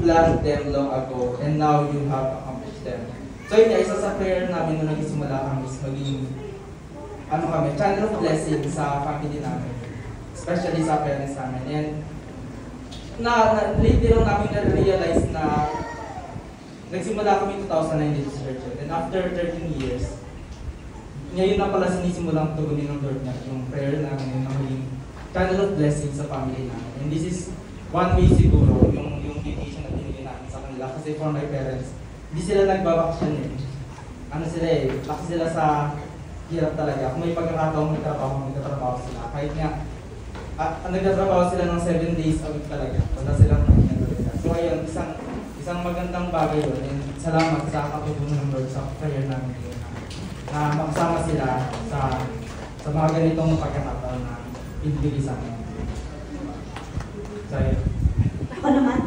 planned them long ago and now you have accomplished them. So yun nga, isa sa prayer namin nung nagsimula kami is maging channel of blessing sa family namin, especially sa parents namin. And lately lang namin na-realize na nagsimula kami 2009 dito sa church. And after 13 years, ngayon na pala sinisimulang tugunin ng Lord na yung prayer namin na maging channel of blessing sa family namin. And this is one way siguro, yung dedication na binigay namin sa kanila. Kasi for my parents, hindi sila nagbabaksyon eh. Laki sila sa hirap talaga. Kung may pagkakataong magtatrabaho sila. Kahit nga, nagtatrabaho sila ng 7 days a week talaga. Wala silang talaga. So ayun, isang magandang bagay yun. And salamat sa katutunan ng Lord sa prayer namin na makasama sila sa mga ganitong pagkakataon na ibigay sa amin. So ayun. Ako naman,